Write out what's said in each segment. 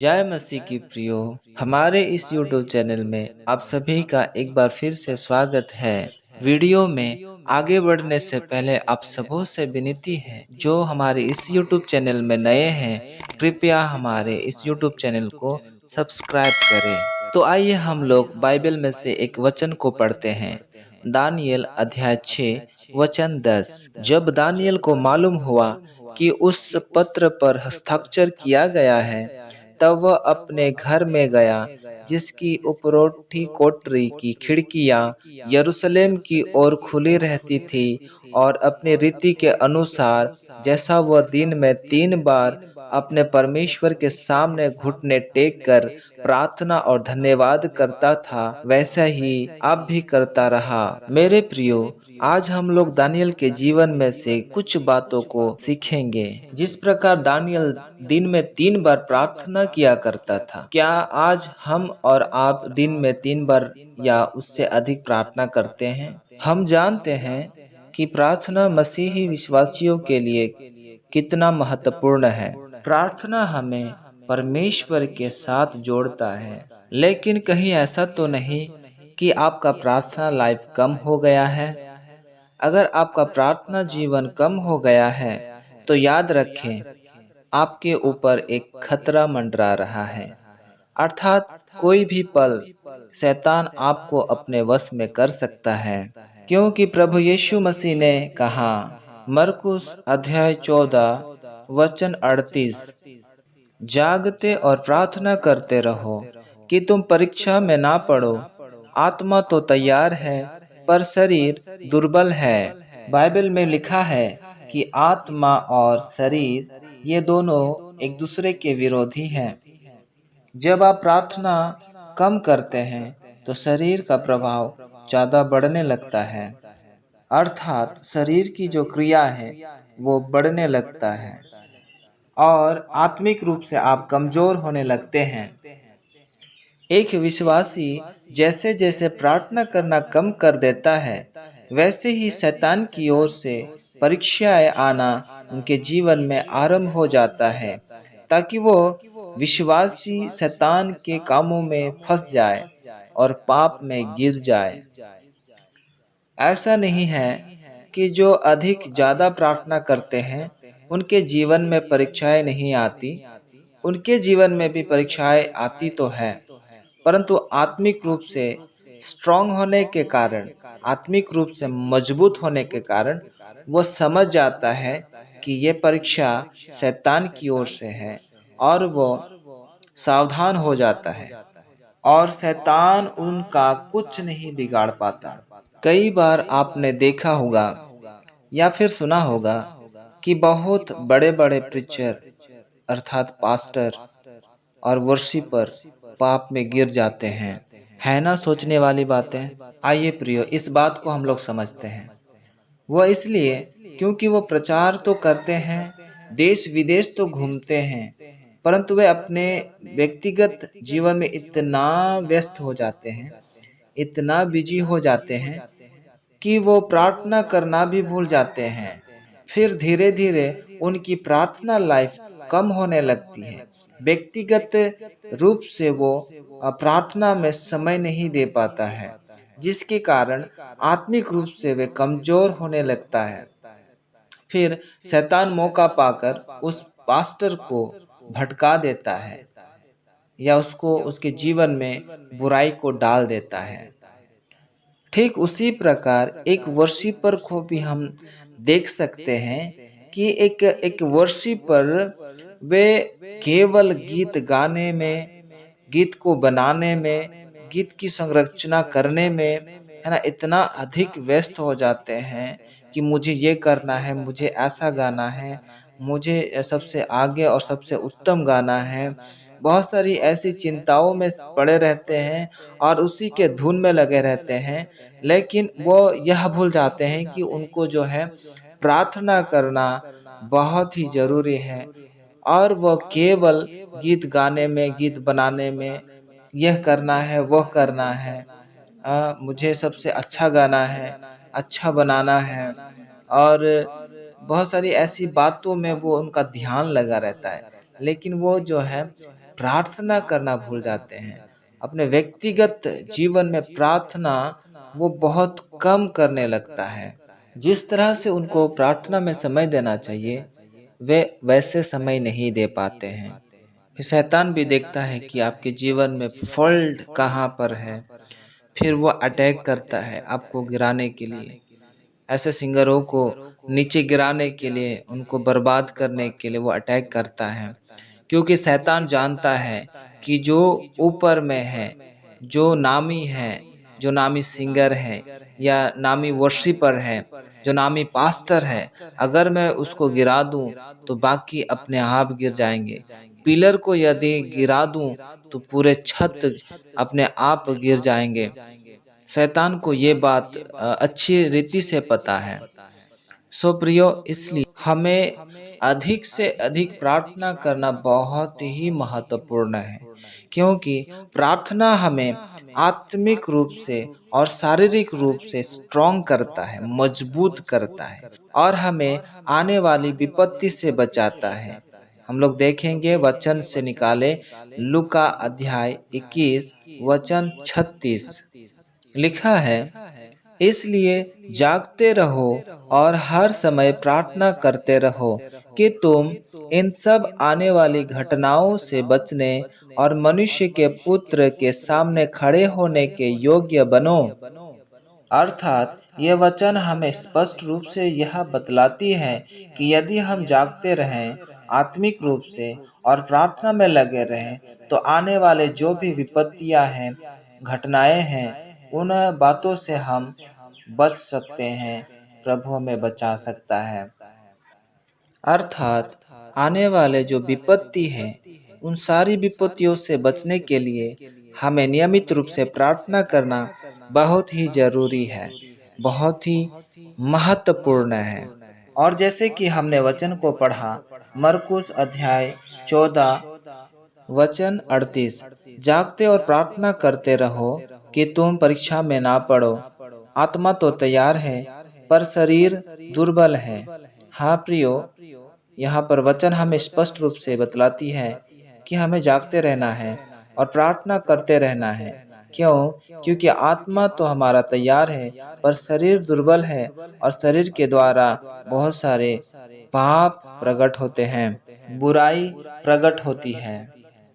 जय मसीह की प्रियो। हमारे इस YouTube चैनल में आप सभी का एक बार फिर से स्वागत है। वीडियो में आगे बढ़ने से पहले आप सबों से विनती है, जो हमारे इस YouTube चैनल में नए हैं, कृपया हमारे इस YouTube चैनल को सब्सक्राइब करें। तो आइए हम लोग बाइबल में से एक वचन को पढ़ते हैं। दानियेल अध्याय 6 वचन 10। जब दानियेल को मालूम हुआ कि उस पत्र पर हस्ताक्षर किया गया है, तब वह अपने घर में गया, जिसकी उपरोठी कोठरी की खिड़कियां यरूशलेम की ओर खुली रहती थी, और अपनी रीति के अनुसार, जैसा वह दिन में 3 बार अपने परमेश्वर के सामने घुटने टेक कर प्रार्थना और धन्यवाद करता था, वैसा ही अब भी करता रहा। मेरे प्रियो, आज हम लोग दानियल के जीवन में से कुछ बातों को सीखेंगे। जिस प्रकार दानियल दिन में 3 बार प्रार्थना किया करता था, क्या आज हम और आप दिन में 3 बार या उससे अधिक प्रार्थना करते हैं? हम जानते हैं कि प्रार्थना मसीही विश्वासियों के लिए कितना महत्वपूर्ण है। प्रार्थना हमें परमेश्वर के साथ जोड़ता है। लेकिन कहीं ऐसा तो नहीं कि आपका प्रार्थना लाइफ कम हो गया है? अगर आपका प्रार्थना जीवन कम हो गया है, तो याद रखें, आपके ऊपर एक खतरा मंडरा रहा है। अर्थात कोई भी पल शैतान आपको अपने वश में कर सकता है। क्योंकि प्रभु यीशु मसीह ने कहा, मरकुस अध्याय 14 वचन 38, जागते और प्रार्थना करते रहो कि तुम परीक्षा में ना पड़ो। आत्मा तो तैयार है, पर शरीर दुर्बल है। बाइबल में लिखा है कि आत्मा और शरीर ये दोनों एक दूसरे के विरोधी हैं। जब आप प्रार्थना कम करते हैं, तो शरीर का प्रभाव ज़्यादा बढ़ने लगता है। अर्थात शरीर की जो क्रिया है वो बढ़ने लगता है, और आत्मिक रूप से आप कमजोर होने लगते हैं। एक विश्वासी जैसे जैसे प्रार्थना करना कम कर देता है, वैसे ही शैतान की ओर से परीक्षाएं आना उनके जीवन में आरंभ हो जाता है, ताकि वो विश्वासी शैतान के कामों में फंस जाए और पाप में गिर जाए। ऐसा नहीं है कि जो अधिक ज़्यादा प्रार्थना करते हैं उनके जीवन में परीक्षाएं नहीं आती। उनके जीवन में भी परीक्षाएं आती तो है, परंतु आत्मिक रूप से स्ट्रांग होने के कारण, आत्मिक रूप से मजबूत होने के कारण, वह समझ जाता है कि ये परीक्षा शैतान की ओर से है, और वो सावधान हो जाता है, और शैतान उनका कुछ नहीं बिगाड़ पाता। कई बार आपने देखा होगा या फिर सुना होगा कि बहुत बड़े बड़े प्रीचर अर्थात पास्टर और वर्शिपर पाप में गिर जाते हैं। है ना सोचने वाली बातें? आइए प्रियो, इस बात को हम लोग समझते हैं। वह इसलिए क्योंकि वो प्रचार तो करते हैं, देश विदेश तो घूमते हैं, परंतु वे अपने व्यक्तिगत जीवन में इतना व्यस्त हो जाते हैं, इतना बिजी हो जाते हैं कि वो प्रार्थना करना भी भूल जाते हैं। फिर धीरे धीरे उनकी प्रार्थना लाइफ कम होने लगती है। व्यक्तिगत रूप से वो प्रार्थना में समय नहीं दे पाता है, जिसके कारण आत्मिक रूप से वे कमजोर होने लगता है। फिर शैतान मौका पाकर उस पास्टर को भटका देता है, या उसको उसके जीवन में बुराई को डाल देता है। ठीक उसी प्रकार एक वर्शिपर को भी हम देख सकते हैं कि एक एक वर्शिपर वे केवल गीत गाने में, गीत को बनाने में, गीत की संरचना करने में, है ना, इतना अधिक व्यस्त हो जाते हैं कि मुझे ये करना है, मुझे ऐसा गाना है, मुझे सबसे आगे और सबसे उत्तम गाना है। बहुत सारी ऐसी चिंताओं में पड़े रहते हैं और उसी के धुन में लगे रहते हैं, लेकिन वो यह भूल जाते हैं कि उनको जो है प्रार्थना करना बहुत ही ज़रूरी है, और वह केवल गीत गाने में, गीत बनाने में, यह करना है, वह करना है, मुझे सबसे अच्छा गाना है, अच्छा बनाना है, और बहुत सारी ऐसी बातों में वो उनका ध्यान लगा रहता है। लेकिन वो जो है प्रार्थना करना भूल जाते हैं। अपने व्यक्तिगत जीवन में प्रार्थना वो बहुत कम करने लगता है। जिस तरह से उनको प्रार्थना में समय देना चाहिए, वे वैसे समय नहीं दे पाते हैं। फिर शैतान भी देखता है कि आपके जीवन में फ़ॉल्ट कहाँ पर है, फिर वो अटैक करता है आपको गिराने के लिए। ऐसे सिंगरों को नीचे गिराने के लिए, उनको बर्बाद करने के लिए वो अटैक करता है। क्योंकि शैतान जानता है कि जो ऊपर में है, जो नामी है, जो नामी सिंगर है या नामी वर्शिपर है, जो नामी पास्टर है, अगर मैं उसको गिरा दूं तो बाकी अपने आप गिर जाएंगे। पिलर को यदि गिरा दूं तो पूरे छत अपने आप गिर जाएंगे। शैतान को ये बात अच्छी रीति से पता है। सो प्रियो, इसलिए हमें अधिक से अधिक प्रार्थना करना बहुत ही महत्वपूर्ण है, क्योंकि प्रार्थना हमें आत्मिक रूप से और शारीरिक रूप से स्ट्रॉन्ग करता है, मजबूत करता है और हमें आने वाली विपत्ति से बचाता है। हम लोग देखेंगे वचन से निकाले लूका अध्याय 21 वचन 36 लिखा है, इसलिए जागते रहो और हर समय प्रार्थना करते रहो कि तुम इन सब आने वाली घटनाओं से बचने और मनुष्य के पुत्र के सामने खड़े होने के योग्य बनो। अर्थात ये वचन हमें स्पष्ट रूप से यह बतलाती है कि यदि हम जागते रहें आत्मिक रूप से और प्रार्थना में लगे रहें, तो आने वाले जो भी विपत्तियां हैं, घटनाएं हैं, उन बातों से हम बच सकते हैं। प्रभु हमें बचा सकता है। अर्थात आने वाले जो विपत्ति है, उन सारी विपत्तियों से बचने के लिए हमें नियमित रूप से प्रार्थना करना बहुत ही जरूरी है, बहुत ही महत्वपूर्ण है। और जैसे कि हमने वचन को पढ़ा, मरकुस अध्याय 14 वचन 38, जागते और प्रार्थना करते रहो कि तुम परीक्षा में ना पड़ो। आत्मा तो तैयार है पर शरीर दुर्बल है। हाँ प्रियो, यहाँ पर वचन हमें स्पष्ट रूप से बतलाती है कि हमें जागते रहना है और प्रार्थना करते रहना है। क्यों? क्योंकि आत्मा तो हमारा तैयार है पर शरीर दुर्बल है और शरीर के द्वारा बहुत सारे पाप प्रकट होते हैं, बुराई प्रकट होती है।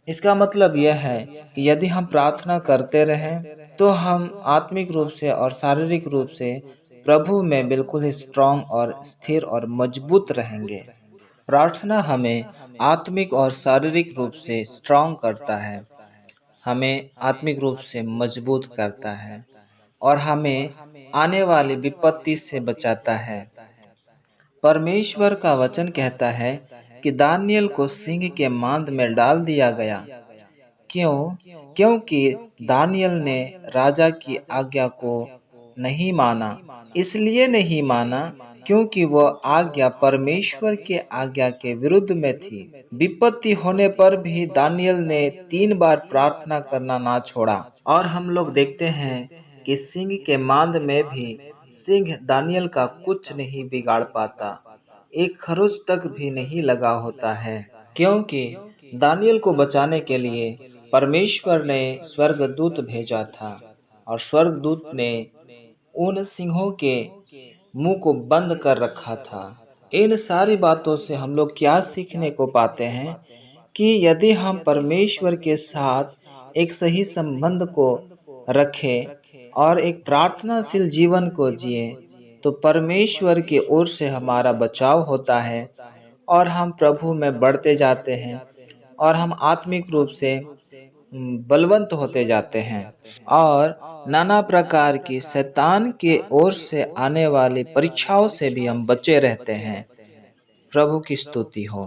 इसका मतलब यह है कि यदि हम प्रार्थना करते रहें तो हम आत्मिक रूप से और शारीरिक रूप से प्रभु में बिल्कुल ही स्ट्रांग और स्थिर और मजबूत रहेंगे। प्रार्थना हमें आत्मिक और शारीरिक रूप से स्ट्रांग करता है, हमें आत्मिक रूप से मजबूत करता है और हमें आने वाली विपत्ति से बचाता है। परमेश्वर का वचन कहता है कि दानियल को सिंह के मांद में डाल दिया गया। क्यों? क्योंकि दानियल ने राजा की आज्ञा को नहीं माना। इसलिए नहीं माना क्योंकि वह आज्ञा परमेश्वर के आज्ञा के विरुद्ध में थी। विपत्ति होने पर भी दानियल ने 3 बार प्रार्थना करना ना छोड़ा। और हम लोग देखते हैं कि सिंह के मांद में भी सिंह दानियल का कुछ नहीं बिगाड़ पाता, एक खरोच तक भी नहीं लगा होता है, क्योंकि दानियल को बचाने के लिए परमेश्वर ने स्वर्गदूत भेजा था और स्वर्गदूत ने उन सिंहों के मुंह को बंद कर रखा था। इन सारी बातों से हम लोग क्या सीखने को पाते हैं कि यदि हम परमेश्वर के साथ एक सही संबंध को रखें और एक प्रार्थनाशील जीवन को जिए, तो परमेश्वर की ओर से हमारा बचाव होता है और हम प्रभु में बढ़ते जाते हैं और हम आत्मिक रूप से बलवंत होते जाते हैं और नाना प्रकार की शैतान की ओर से आने वाली परीक्षाओं से भी हम बचे रहते हैं। प्रभु की स्तुति हो।